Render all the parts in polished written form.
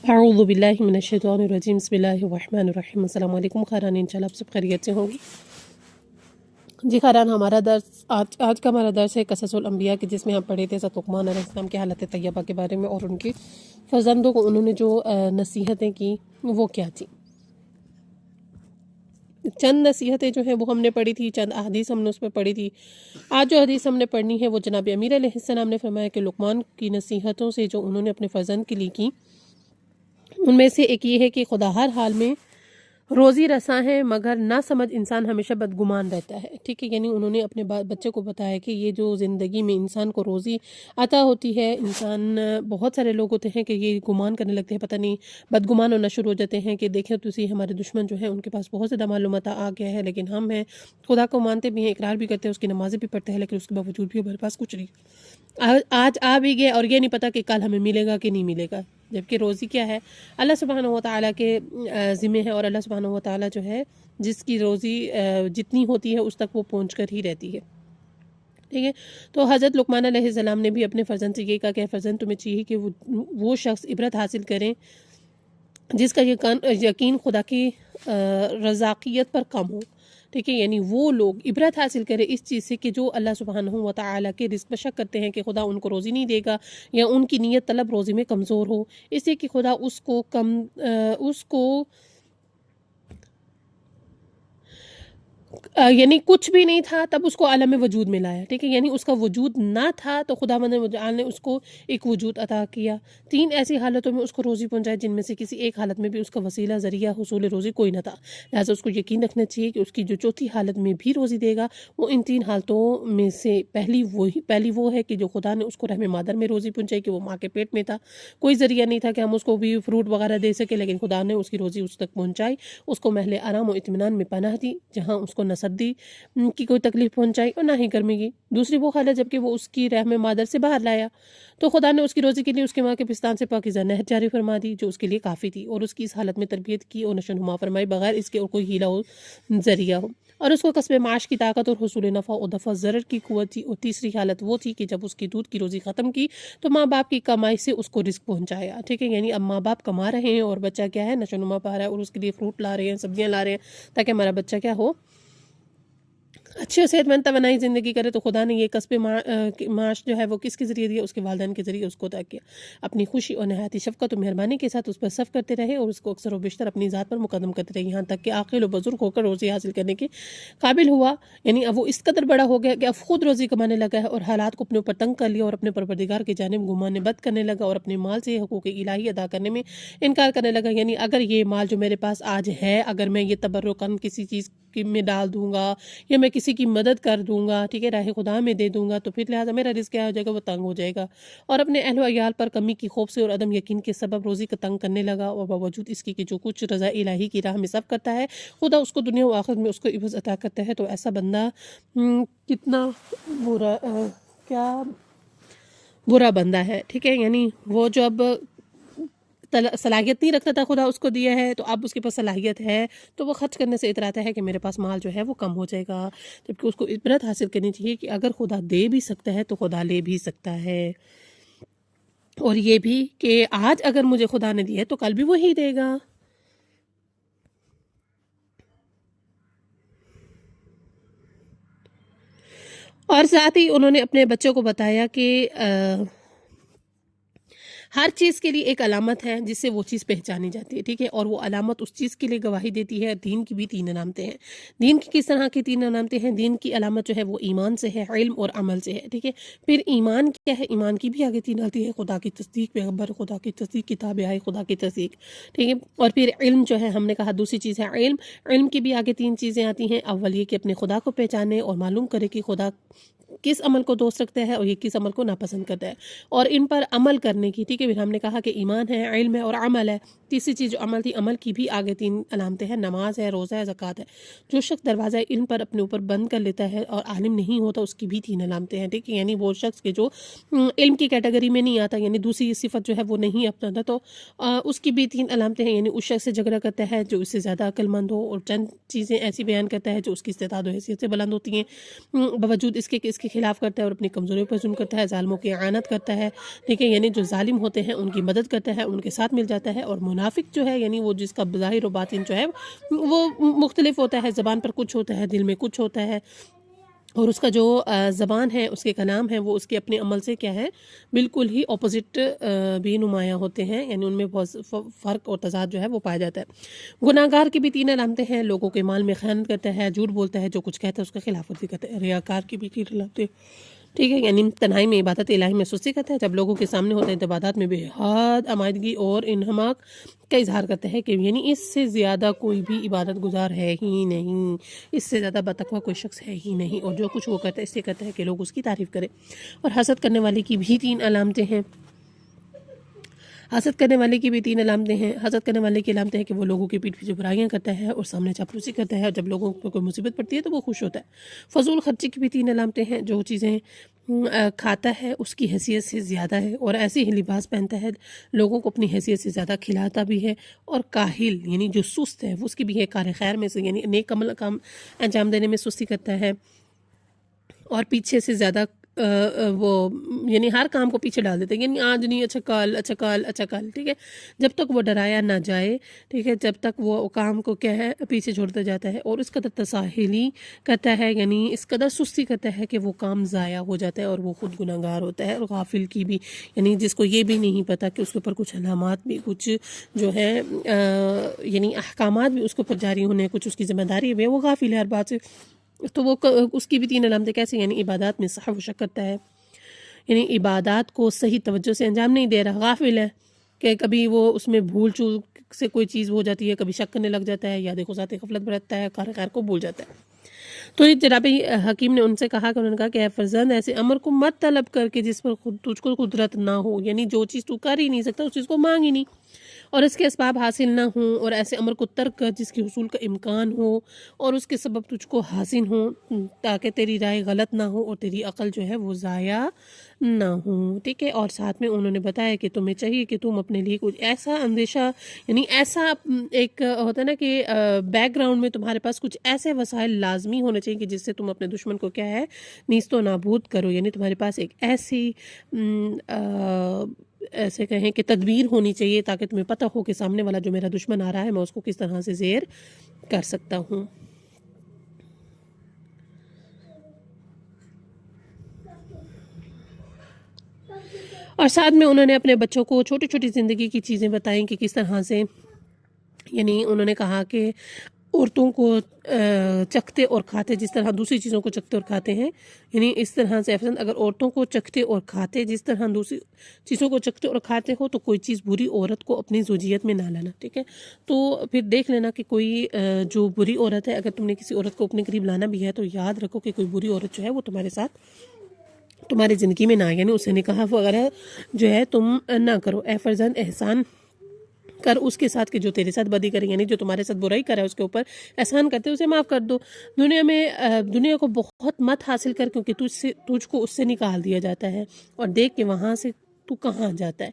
اعوذ باللہ من الشیطان الرجیم بسم اللہ الرحمن الرحیم۔ السلام علیکم خیران، انشاءاللہ آپ سب خیریت سے ہوں گی۔ جی خیران، ہمارا درس آج کا ہمارا درس ہے قصص الانبیاء کی، جس میں ہم پڑھے تھے حضرت لقمان علیہ السلام کی حالت طیبہ کے بارے میں اور ان کے فرزندوں کو انہوں نے جو نصیحتیں کی وہ کیا تھی۔ چند نصیحتیں جو ہیں وہ ہم نے پڑھی تھی، چند احادیث ہم نے اس میں پڑھی تھی۔ آج جو حدیث ہم نے پڑھنی ہے وہ جناب امیر علیہ السلام نے فرمایا کہ لقمان کی نصیحتوں سے جو انہوں نے اپنے فرزند کے لیے کی، ان میں سے ایک یہ ہے کہ خدا ہر حال میں روزی رساں ہے، مگر نہ سمجھ انسان ہمیشہ بدگمان رہتا ہے۔ ٹھیک ہے، یعنی انہوں نے اپنے بچے کو بتایا کہ یہ جو زندگی میں انسان کو روزی عطا ہوتی ہے، انسان بہت سارے لوگ ہوتے ہیں کہ یہ گمان کرنے لگتے ہیں، پتہ نہیں بدگمان ہونا شروع ہو جاتے ہیں کہ دیکھیں تو ہمارے دشمن جو ہیں ان کے پاس بہت زیادہ معلومات آ گیا ہے، لیکن ہم ہیں خدا کو مانتے بھی ہیں، اقرار بھی کرتے ہیں، اس کی نمازیں بھی پڑھتے ہیں، لیکن اس کے باوجود بھی ہمارے پاس کچھ نہیں، آج آ بھی گئے اور یہ نہیں پتہ کہ کل ہمیں ملے گا کہ نہیں ملے گا۔ جبکہ روزی کیا ہے؟ اللہ سبحانہ و تعالیٰ کے ذمہ ہے، اور اللہ سبحانہ و تعالیٰ جو ہے جس کی روزی جتنی ہوتی ہے اس تک وہ پہنچ کر ہی رہتی ہے۔ ٹھیک ہے، تو حضرت لقمان علیہ السلام نے بھی اپنے فرزند سے یہ کہا کہ فرزند تمہیں چاہیے کہ وہ شخص عبرت حاصل کریں جس کا یقین خدا کی رزاقیت پر کم ہو۔ ٹھیک ہے، یعنی وہ لوگ عبرت حاصل کریں اس چیز سے کہ جو اللہ سبحانہ و تعالیٰ کے رزق پر شک کرتے ہیں کہ خدا ان کو روزی نہیں دے گا، یا ان کی نیت طلب روزی میں کمزور ہو، اس لیے کہ خدا اس کو یعنی کچھ بھی نہیں تھا تب اس کو عالم وجود میں لایا۔ ٹھیک ہے، یعنی اس کا وجود نہ تھا تو خداوند متعال نے اس کو ایک وجود عطا کیا۔ تین ایسی حالتوں میں اس کو روزی پہنچائی جن میں سے کسی ایک حالت میں بھی اس کا وسیلہ ذریعہ حصول روزی کوئی نہ تھا، لہٰذا اس کو یقین رکھنا چاہیے کہ اس کی جو چوتھی حالت میں بھی روزی دے گا وہ ان تین حالتوں میں سے پہلی وہ ہے کہ جو خدا نے اس کو رحم مادر میں روزی پہنچائی کہ وہ ماں کے پیٹ میں تھا، کوئی ذریعہ نہیں تھا کہ ہم اس کو بھی فروٹ وغیرہ دے سکے، لیکن خدا نے اس کی روزی اس تک پہنچائی، اس کو محل آرام و اطمینان میں پناہ دی جہاں اس کو نصب دی کی کوئی تکلیف پہنچائی اور نہ ہی گرمی کی۔ دوسری وہ حالت جبکہ وہ اس کی رحم مادر سے باہر لایا تو خدا نے اس کی روزی کے لیے اس کے ماں کے پستان سے پاکیزہ نہر جاری فرما دی جو اس کے لیے کافی تھی، اور اس کی اس حالت میں تربیت کی اور نشو نما فرمائی بغیر اس کے اور کوئی ہیلا ہو ذریعہ ہو، اور اس کو کسب معاش کی طاقت اور حصول نفع اور دفع ضرر کی قوت تھی۔ اور تیسری حالت وہ تھی کہ جب اس کی دودھ کی روزی ختم کی تو ماں باپ کی کمائی سے اس کو رزق پہنچایا۔ ٹھیک ہے، یعنی اب ماں باپ کما رہے ہیں اور بچہ کیا ہے؟ نشو نما پا رہا ہے، اور اس کے لیے فروٹ لا رہے ہیں، سبزیاں لا رہے ہیں تاکہ ہمارا بچہ کیا ہو؟ اچھی اور صحت مند توانائی زندگی کرے۔ تو خدا نے یہ کسب معاش جو ہے وہ کس کے ذریعے دیا؟ اس کے والدین کے ذریعے اس کو عطا کیا۔ اپنی خوشی اور نہایتی شفقت و مہربانی کے ساتھ اس پر صرف کرتے رہے اور اس کو اکثر و بیشتر اپنی ذات پر مقدم کرتے رہے، یہاں تک کہ عاقل و بزرگ ہو کر روزی حاصل کرنے کے قابل ہوا۔ یعنی اب وہ اس قدر بڑا ہو گیا کہ اب خود روزی کمانے لگا ہے اور حالات کو اپنے اوپر تنگ کر لیا اور اپنے پروردگار کی جانب گمان بد کرنے لگا اور اپنے مال سے حقوق الہی ادا کرنے میں انکار کرنے لگا۔ یعنی اگر یہ مال جو میرے پاس آج ہے، اگر میں یہ تبرکاً کسی چیز میں ڈال دوں گا یا میں کسی کی مدد کر دوں گا، ٹھیک ہے، راہ خدا میں دے دوں گا، تو پھر لہٰذا میرا رزق کیا ہو جائے گا؟ وہ تنگ ہو جائے گا، اور اپنے اہل و عیال پر کمی کی خوف سے اور عدم یقین کے سبب روزی کا تنگ کرنے لگا، اور باوجود اس کی کہ جو کچھ رضا الہی کی راہ میں صرف کرتا ہے خدا اس کو دنیا و آخرت میں اس کو عوض عطا کرتا ہے۔ تو ایسا بندہ کتنا برا بندہ ہے۔ ٹھیک ہے، یعنی وہ جو اب صلاحیت نہیں رکھتا تھا خدا اس کو دیا ہے، تو اب اس کے پاس صلاحیت ہے تو وہ خرچ کرنے سے اتراتا ہے کہ میرے پاس مال جو ہے وہ کم ہو جائے گا، جبکہ اس کو عبرت حاصل کرنی چاہیے کہ اگر خدا دے بھی سکتا ہے تو خدا لے بھی سکتا ہے، اور یہ بھی کہ آج اگر مجھے خدا نے دیا ہے تو کل بھی وہی دے گا۔ اور ساتھ ہی انہوں نے اپنے بچوں کو بتایا کہ ہر چیز کے لیے ایک علامت ہے جس سے وہ چیز پہچانی جاتی ہے، ٹھیک ہے، اور وہ علامت اس چیز کے لیے گواہی دیتی ہے۔ دین کی بھی تین علامتیں ہیں۔ دین کی کس طرح کی تین علامتیں ہیں؟ دین کی علامت جو ہے وہ ایمان سے ہے، علم اور عمل سے ہے، ٹھیک ہے۔ پھر ایمان کیا ہے؟ ایمان کی بھی آگے تین آتی ہے، خدا کی تصدیق، پیغمبر خدا کی تصدیق، کتاب آئی خدا کی تصدیق، ٹھیک ہے۔ اور پھر علم جو ہے ہم نے کہا دوسری چیز ہے علم۔ علم کی بھی آگے تین چیزیں آتی ہیں، اول یہ کہ اپنے خدا کو پہچانے اور معلوم کرے کہ خدا کس عمل کو دوست رکھتا ہے اور یہ کس عمل کو ناپسند کرتا ہے، اور ان پر عمل کرنے کی، ٹھیک ہے۔ پھر ہم نے کہا کہ ایمان ہے، علم ہے اور عمل ہے۔ تیسری چیز جو عمل تھی، عمل کی بھی آگے تین علامتیں ہیں، نماز ہے، روزہ ہے، زکوٰۃ ہے۔ جو شخص دروازہ علم پر اپنے اوپر بند کر لیتا ہے اور عالم نہیں ہوتا اس کی بھی تین علامتیں ہیں، ٹھیک ہے۔ یعنی وہ شخص کے جو علم کی کیٹیگری میں نہیں آتا، یعنی دوسری صفت جو ہے وہ نہیں اپناتا، تو اس کی بھی تین علامتیں ہیں، یعنی اس شخص سے جھگڑا کرتا ہے جو اس سے زیادہ عقل مند ہو، اور چند چیزیں ایسی بیان کرتا ہے جو اس کی استعداد و حیثیت سے بلند ہوتی ہیں، باوجود اس کے کہ اس کے خلاف کرتا ہے اور اپنی کمزوریوں پر ظلم کرتا ہے، ظالموں کی اعانت کرتا ہے، ٹھیک ہے، یعنی جو ظالم ہوتے ہیں ان کی مدد کرتا ہے، ان کے ساتھ مل جاتا ہے. اور منافق جو ہے یعنی وہ جس کا ظاہر و باطن جو ہے وہ مختلف ہوتا ہے، زبان پر کچھ ہوتا ہے، دل میں کچھ ہوتا ہے، اور اس کا جو زبان ہے، اس کے کلام ہے، وہ اس کے اپنے عمل سے کیا ہے بالکل ہی اپوزٹ بھی نمایاں ہوتے ہیں، یعنی ان میں بہت فرق اور تضاد جو ہے وہ پایا جاتا ہے. گناہ گار کی بھی 3 علامتیں ہیں: لوگوں کے مال میں خیانت کرتا ہے، جھوٹ بولتا ہے، جو کچھ کہتا ہے اس کا خلاف ورزی کرتا ہے. ریاکار کی بھی 3 علامتیں، ٹھیک ہے، یعنی تنہائی میں عبادت الہی میں سستی کرتا ہے، جب لوگوں کے سامنے ہوتا ہے تو عبادات میں بے حد عمائدگی اور انہماک کا اظہار کرتا ہے، کہ یعنی اس سے زیادہ کوئی بھی عبادت گزار ہے ہی نہیں، اس سے زیادہ بتقویٰ کوئی شخص ہے ہی نہیں، اور جو کچھ وہ کرتا ہے اس سے کرتا ہے کہ لوگ اس کی تعریف کریں. اور حسد کرنے والے کی بھی 3 علامتیں ہیں. حسد کرنے والے کی بھی 3 علامتیں ہیں. حسد کرنے والے کی علامتیں ہیں کہ وہ لوگوں کی پیٹھ پیچھے برائیاں کرتا ہے اور سامنے چاپلوسی کرتا ہے، اور جب لوگوں کو کوئی مصیبت پڑتی ہے تو وہ خوش ہوتا ہے. فضول خرچی کی بھی 3 علامتیں ہیں. جو چیزیں کھاتا ہے اس کی حیثیت سے زیادہ ہے، اور ایسے ہی لباس پہنتا ہے لوگوں کو اپنی حیثیت سے زیادہ کھلاتا بھی ہے. اور کاہل یعنی جو سست ہے وہ اس کی بھی ہے کار خیر میں سے، یعنی نیک عمل کام انجام دینے میں سستی کرتا ہے، اور پیچھے سے زیادہ وہ یعنی ہر کام کو پیچھے ڈال دیتے ہیں، یعنی آج نہیں، اچھا کل، اچھا کل، اچھا کل، ٹھیک ہے، جب تک وہ ڈرایا نہ جائے، ٹھیک ہے، جب تک وہ کام کو کیا ہے پیچھے چھوڑتا جاتا ہے، اور اس قدر تساہلی کرتا ہے، یعنی اس قدر سستی کرتا ہے کہ وہ کام ضائع ہو جاتا ہے اور وہ خود گناہگار ہوتا ہے. اور غافل کی بھی یعنی جس کو یہ بھی نہیں پتہ کہ اس کے اوپر کچھ علامات بھی، کچھ جو ہے یعنی احکامات بھی اس کے اوپر جاری ہونے، کچھ اس کی ذمہ داری بھی ہے، وہ غافل ہے ہر بات سے. تو وہ اس کی بھی 3 علامتیں کیسے، یعنی عبادات میں سہو و شک کرتا ہے، یعنی عبادات کو صحیح توجہ سے انجام نہیں دے رہا، غافل ہے، کہ کبھی وہ اس میں بھول چوک سے کوئی چیز ہو جاتی ہے، کبھی شک کرنے لگ جاتا ہے، یا دیکھو ذات غفلت برتتا ہے، کار خیر کو بھول جاتا ہے. تو یہ جناب حکیم نے ان سے کہا کہ انہوں نے کہا کہ اے فرزند، ایسے امر کو مت طلب کر کے جس پر تجھ کو قدرت نہ ہو، یعنی جو چیز تو کر ہی نہیں سکتا اس چیز کو مانگ ہی نہیں، اور اس کے اسباب حاصل نہ ہوں، اور ایسے امر کو ترک کر جس کے حصول کا امکان ہو اور اس کے سبب تجھ کو حاصل ہو، تاکہ تیری رائے غلط نہ ہو اور تیری عقل جو ہے وہ ضائع نہ ہو، ٹھیک ہے. اور ساتھ میں انہوں نے بتایا کہ تمہیں چاہیے کہ تم اپنے لیے کچھ ایسا اندیشہ، یعنی ایسا ایک ہوتا ہے نا کہ بیک گراؤنڈ میں تمہارے پاس کچھ ایسے وسائل لازمی ہونے چاہیے کہ جس سے تم اپنے دشمن کو کیا ہے نیست و نابود کرو، یعنی تمہارے پاس ایک ایسی ایسے کہیں کہ تدبیر ہونی چاہیے تاکہ تمہیں پتہ ہو کہ سامنے والا جو میرا دشمن آ رہا ہے میں اس کو کس طرح سے زیر کر سکتا ہوں. اور ساتھ میں انہوں نے اپنے بچوں کو چھوٹی چھوٹی زندگی کی چیزیں بتائیں کہ کس طرح سے، یعنی انہوں نے کہا کہ عورتوں کو چکھتے اور کھاتے جس طرح دوسری چیزوں کو چکھتے اور کھاتے ہیں، یعنی اس طرح سے اگر عورتوں کو چکھتے اور کھاتے جس طرح دوسری چیزوں کو چکھتے اور کھاتے ہو تو کوئی چیز بری عورت کو اپنی زوجیت میں نہ لانا، ٹھیک ہے. تو پھر دیکھ لینا کہ کوئی جو بری عورت ہے، اگر تم نے کسی عورت کو اپنے قریب لانا بھی ہے تو یاد رکھو کہ کوئی بری عورت جو ہے وہ تمہارے ساتھ تمہاری زندگی میں نہ آئے، یعنی اسے نکاح وغیرہ جو ہے تم نہ کرو. اے فرزند، احسان کر اس کے ساتھ کہ جو تیرے ساتھ بدی کرے، یعنی جو تمہارے ساتھ برائی کرے اس کے اوپر احسان کرتے اسے معاف کر دو. دنیا کو بہت مت حاصل کر، کیونکہ تجھ کو اس سے نکال دیا جاتا ہے، اور دیکھ کہ وہاں سے تو کہاں جاتا ہے.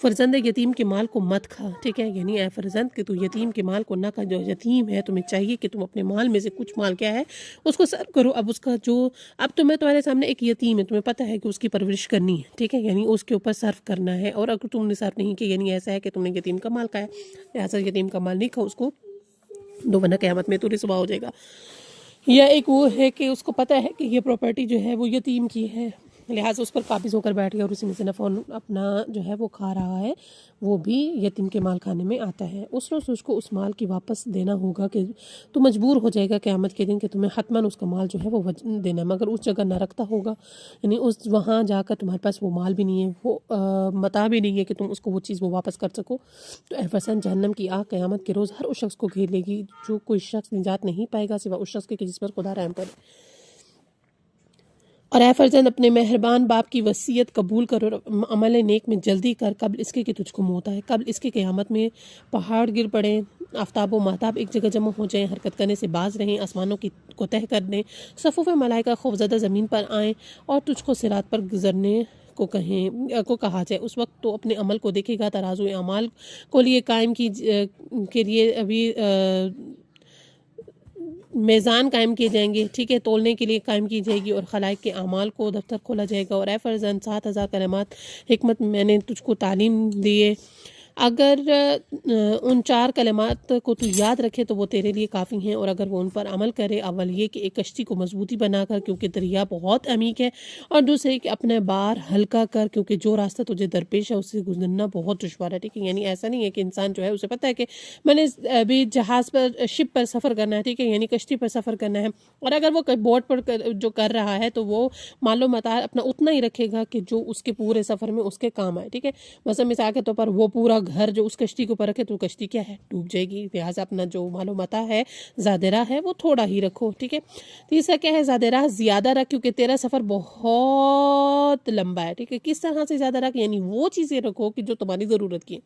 فرزند یتیم کے مال کو مت کھا، ٹھیک ہے، یعنی اے فرزند کہ تو یتیم کے مال کو نہ کھا. جو یتیم ہے تمہیں چاہیے کہ تم اپنے مال میں سے کچھ مال کیا ہے اس کو صرف کرو. اب تمہارے سامنے ایک یتیم ہے، تمہیں پتہ ہے کہ اس کی پرورش کرنی ہے، ٹھیک ہے، یعنی اس کے اوپر صرف کرنا ہے. اور اگر تم نے صرف نہیں کیا، یعنی ایسا ہے کہ تم نے یتیم کا مال کھایا، لہٰذا یتیم کا مال نہیں کھا، اس کو دو، ورنہ قیامت میں تو رسوا ہو جائے گا. یا ایک وہ ہے کہ اس کو پتہ ہے کہ یہ پراپرٹی جو ہے وہ یتیم کی ہے، لہٰذا اس پر قابض ہو کر بیٹھ گیا اور اسی میں سے نفع اپنا جو ہے وہ کھا رہا ہے، وہ بھی یتیم کے مال کھانے میں آتا ہے. اس روز اس کو اس مال کی واپس دینا ہوگا کہ تو مجبور ہو جائے گا قیامت کے دن کہ تمہیں حتماً اس کا مال جو ہے وہ دینا، مگر اس جگہ نہ رکھتا ہوگا، یعنی وہاں جا کر تمہارے پاس وہ مال بھی نہیں ہے، وہ متاع بھی نہیں ہے کہ تم اس کو وہ چیز وہ واپس کر سکو. تو اے فرزند، جہنم کی آگ قیامت کے روز ہر اس شخص کو گھیر لے گی، جو کوئی شخص نجات نہیں پائے گا سوا اس شخص کے کہ جس پر خدا رحم کرے. اور اے فرزند، اپنے مہربان باپ کی وصیت قبول کر اور عمل نیک میں جلدی کر، قبل اس کے کہ تجھ کو موت آئے، قبل اس کے قیامت میں پہاڑ گر پڑیں، آفتاب و ماہتاب ایک جگہ جمع ہو جائیں، حرکت کرنے سے باز رہیں، آسمانوں کو تہہ کر دیں، صفوف ملائکہ خوفزدہ زمین پر آئیں اور تجھ کو صراط پر گزرنے کو کہا جائے. اس وقت تو اپنے عمل کو دیکھے گا، ترازو اعمال کو لیے قائم کے لیے ابھی میزان قائم کیے جائیں گے، ٹھیک ہے، تولنے کے لیے قائم کی جائے گی، اور خلائق کے اعمال کو دفتر کھولا جائے گا۔ اور اے فرزند 7,000 کلمات حکمت میں نے تجھ کو تعلیم دیے، اگر ان 4 کلمات کو تو یاد رکھے تو وہ تیرے لیے کافی ہیں، اور اگر وہ ان پر عمل کرے، اول یہ کہ ایک کشتی کو مضبوطی بنا کر کیونکہ دریا بہت عمیق ہے، اور دوسرے کہ اپنے بار ہلکا کر کیونکہ جو راستہ تجھے درپیش ہے اس سے گزرنا بہت دشوار ہے، ٹھیک ہے، یعنی ایسا نہیں ہے کہ انسان جو ہے اسے پتہ ہے کہ میں نے ابھی جہاز پر شپ پر سفر کرنا ہے، ٹھیک ہے، یعنی کشتی پر سفر کرنا ہے، اور اگر وہ بوٹ پر جو کر رہا ہے تو وہ مال و متاع اپنا اتنا ہی رکھے گا کہ جو اس کے پورے سفر میں اس کے کام آئے، ٹھیک ہے، مثلا مثال کے طور پر وہ پورا گھر جو اس کشتی کے اوپر رکھے تو کشتی کیا ہے، ڈوب جائے گی، لہٰذا اپنا جو مال و متاع ہے زادرہ ہے وہ تھوڑا ہی رکھو، ٹھیک ہے۔ تیسرا کیا ہے، زادرہ زیادہ رکھ کیونکہ تیرا سفر بہت لمبا ہے، ٹھیک ہے۔ کس طرح سے زیادہ رکھ، یعنی وہ چیزیں رکھو کہ جو تمہاری ضرورت کی ہیں،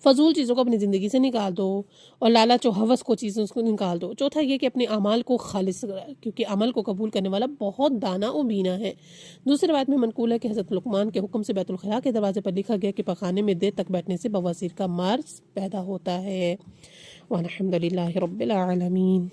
فضول چیزوں کو اپنی زندگی سے نکال دو، اور لالچ و ہوس کو چیزوں کو نکال دو۔ چوتھا یہ کہ اپنے اعمال کو خالص کیونکہ عمل کو قبول کرنے والا بہت دانا و بینا ہے۔ دوسری روایت میں منقول ہے کہ حضرت لقمان کے حکم سے بیت الخلاء کے دروازے پر لکھا گیا کہ پخانے میں دیر تک بیٹھنے سے بواسیر کا مرض پیدا ہوتا ہے۔ والحمد للہ رب العالمین۔